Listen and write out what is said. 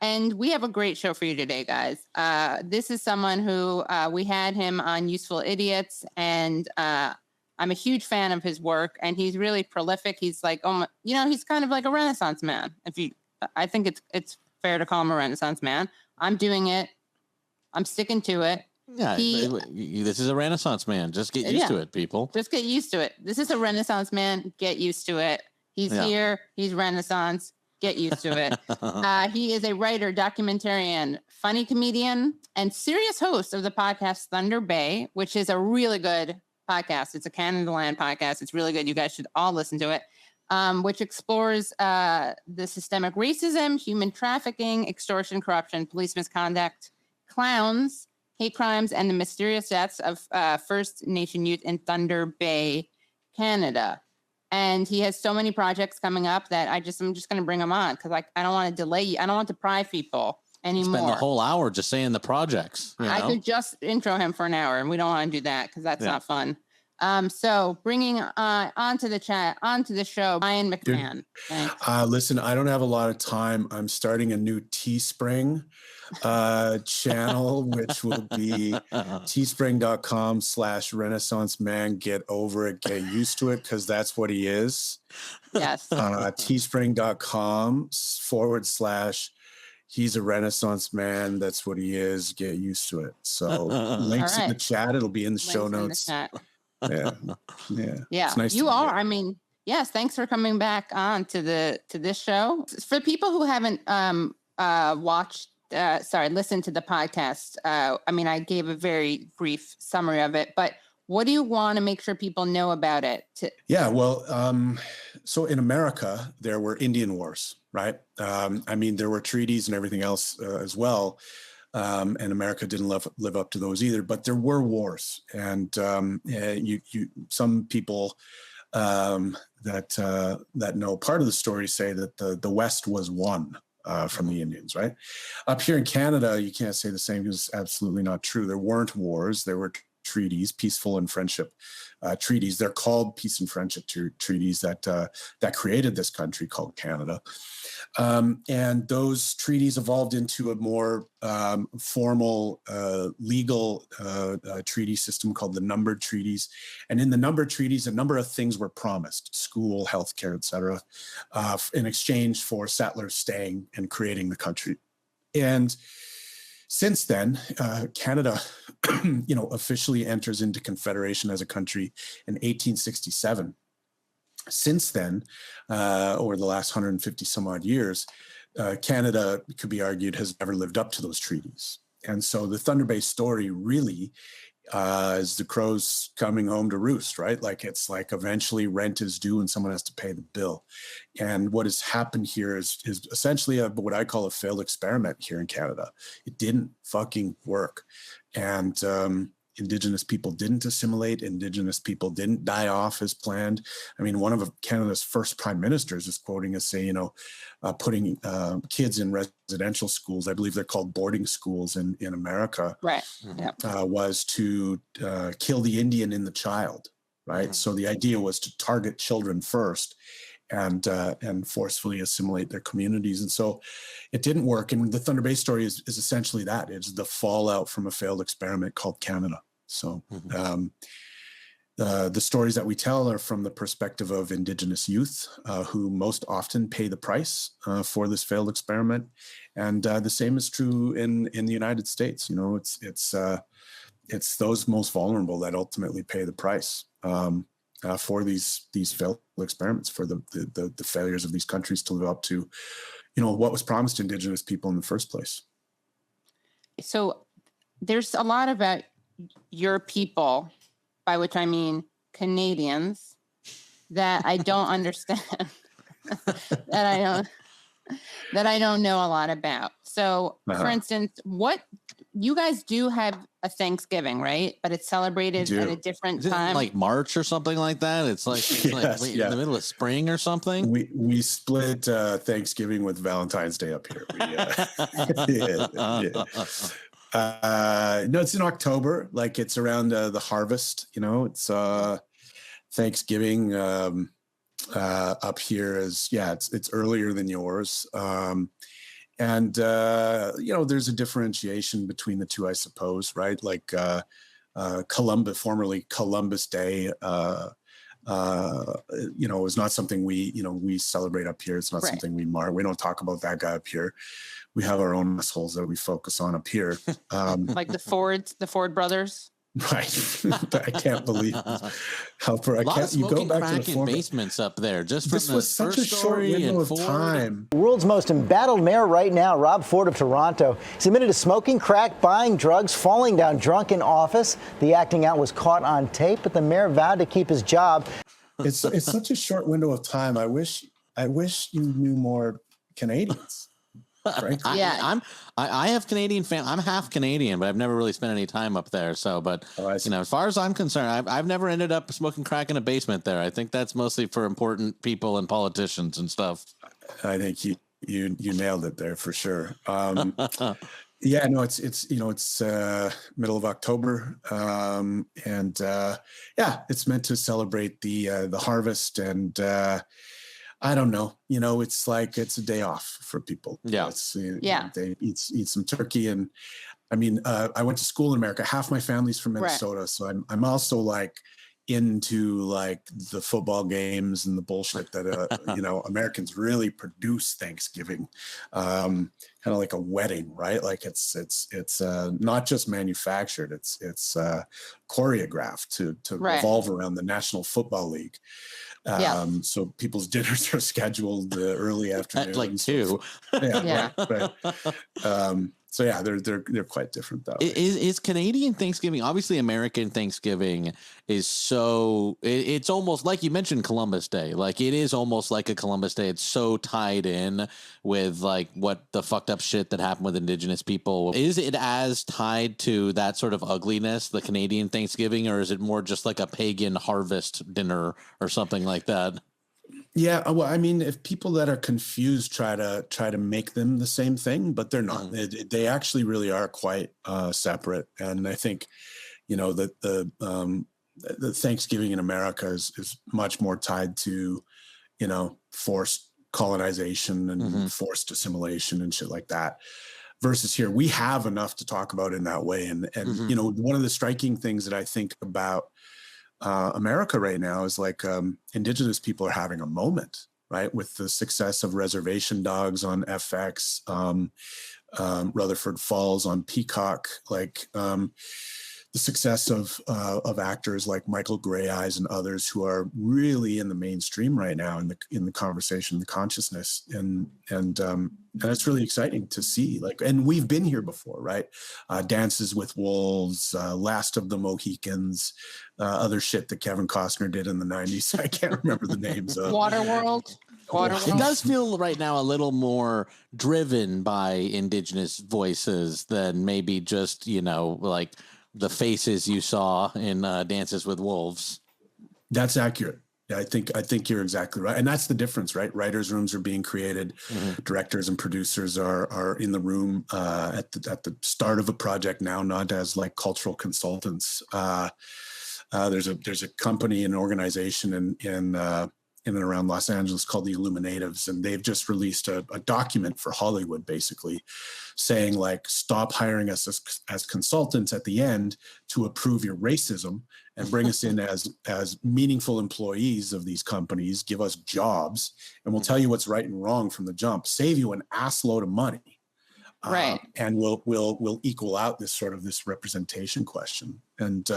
And we have a great show for you today, guys. This is someone who we had him on Useful Idiots, and I'm a huge fan of his work, and he's really prolific. He's like, he's kind of like a Renaissance man. I think it's fair to call him a Renaissance man. I'm doing it. I'm sticking to it. Yeah, this is a Renaissance man. Just get used to it, people. Just get used to it. This is a Renaissance man. Get used to it. He's here. He's Renaissance. Get used to it. He is a writer, documentarian, funny comedian, and serious host of the podcast Thunder Bay, which is a really good podcast. It's a Canada Land podcast. It's really good. You guys should all listen to it, which explores the systemic racism, human trafficking, extortion, corruption, police misconduct, clowns, hate crimes, and the mysterious deaths of First Nation youth in Thunder Bay, Canada. And he has so many projects coming up that I'm just going to bring him on because I don't want to delay you. I don't want to deprive people anymore. Spend the whole hour just saying the projects. I could just intro him for an hour, and we don't want to do that because that's not fun. So bringing onto the show, Brian McMahon. Listen, I don't have a lot of time. I'm starting a new Teespring channel, which will be teespring.com/Renaissance man. Get over it, get used to it, because that's what he is. Yes. Teespring.com / he's a Renaissance man. That's what he is. Get used to it. So links in the chat. It'll be in the show notes. Yeah. It's nice you are. I mean, yes. Thanks for coming back on to this show. For people who haven't listened to the podcast. I gave a very brief summary of it, but what do you want to make sure people know about it? So in America, there were Indian wars, right? There were treaties and everything else as well. And America didn't live up to those either, but there were wars. And some people that know part of the story say that the West was won from the Indians, right? Up here in Canada, you can't say the same. It's absolutely not true. There weren't wars. There were treaties, peaceful and friendship treaties. They're called peace and friendship treaties that created this country called Canada. And those treaties evolved into a more formal legal treaty system called the numbered treaties. And in the numbered treaties, a number of things were promised: school, healthcare, et cetera, in exchange for settlers staying and creating the country. And since then, Canada, officially enters into Confederation as a country in 1867. Since then, over the last 150 some odd years, Canada, could be argued, has never lived up to those treaties. And so the Thunder Bay story really is the crows coming home to roost, right? Like, it's like eventually rent is due and someone has to pay the bill. And what has happened here is essentially what I call a failed experiment here in Canada. It didn't fucking work. And Indigenous people didn't assimilate. Indigenous people didn't die off as planned. One of Canada's first prime ministers is quoting us saying, putting kids in residential schools, I believe they're called boarding schools in America, right? Was to kill the Indian in the child, right? Mm-hmm. So the idea was to target children first and forcefully assimilate their communities. And so it didn't work. And the Thunder Bay story is essentially that. It's the fallout from a failed experiment called Canada. So the stories that we tell are from the perspective of Indigenous youth who most often pay the price for this failed experiment. And the same is true in the United States. It's those most vulnerable that ultimately pay the price for these failed experiments, for the failures of these countries to live up to, what was promised to Indigenous people in the first place. So there's a lot about your people, by which I mean Canadians, that I don't understand, that I don't know a lot about. So, for instance, what you guys do have a Thanksgiving, right? But it's celebrated at a different time, like March or something like that. It's like, in the middle of spring or something. We split Thanksgiving with Valentine's Day up here. No, it's in October. Like, it's around the harvest. It's Thanksgiving up here is it's earlier than yours. And there's a differentiation between the two, I suppose, right? Like Columbus, formerly Columbus Day, is not something we celebrate up here. It's not something we mark. We don't talk about that guy up here. We have our own assholes that we focus on up here. Like the Ford brothers. Right. I can't believe Halper. I can't. You go back to the former basements up there. Just from this was such a short window of time. The world's most embattled mayor right now, Rob Ford of Toronto, is admitted to smoking crack, buying drugs, falling down drunk in office. The acting out was caught on tape, but the mayor vowed to keep his job. It's such a short window of time. I wish you knew more Canadians. Frankly. Yeah, I have Canadian I'm half Canadian, but I've never really spent any time up there. So, but as far as I'm concerned, I've never ended up smoking crack in a basement there. I think that's mostly for important people and politicians and stuff. I think you nailed it there for sure. Yeah, no, it's middle of October, it's meant to celebrate the harvest and. I don't know. It's like it's a day off for people. Yeah. They eat some turkey. And I mean, I went to school in America. Half my family's from Minnesota. Right. So I'm also like into like the football games and the bullshit that, Americans really produce Thanksgiving, kind of like a wedding, right? Like it's not just manufactured. It's choreographed to revolve around the National Football League. So people's dinners are scheduled early afternoon, at like 2. Right. So yeah, they're quite different though. Is Canadian Thanksgiving, obviously American Thanksgiving is so it's almost like you mentioned Columbus Day. Like it is almost like a Columbus Day. It's so tied in with like what the fucked up shit that happened with Indigenous people. Is it as tied to that sort of ugliness, the Canadian Thanksgiving, or is it more just like a pagan harvest dinner or something like that? Yeah, well, I mean, if people that are confused try to make them the same thing, but they're not. They actually really are quite separate. And I think, that the Thanksgiving in America is much more tied to, forced colonization and forced assimilation and shit like that. Versus here, we have enough to talk about in that way. And one of the striking things that I think about America right now is like Indigenous people are having a moment, right? With the success of Reservation Dogs on FX, Rutherford Falls on Peacock, like the success of actors like Michael Grey Eyes and others who are really in the mainstream right now in the conversation, the consciousness, and it's really exciting to see. Like, and we've been here before, right? Dances with Wolves, Last of the Mohicans, other shit that Kevin Costner did in the 90s. I can't remember the names of. Waterworld. It does feel right now a little more driven by Indigenous voices than maybe just, like the faces you saw in Dances with Wolves. That's accurate. Yeah, I think you're exactly right. And that's the difference, right? Writers' rooms are being created. Directors and producers are in the room at the start of a project now, not as like cultural consultants. There's a company, an organization in and around Los Angeles called the Illuminatives, and they've just released a document for Hollywood, basically saying like, stop hiring us as consultants at the end to approve your racism and bring us in as meaningful employees of these companies, give us jobs, and we'll tell you what's right and wrong from the jump, save you an ass load of money. Right. And we'll equal out this representation question. And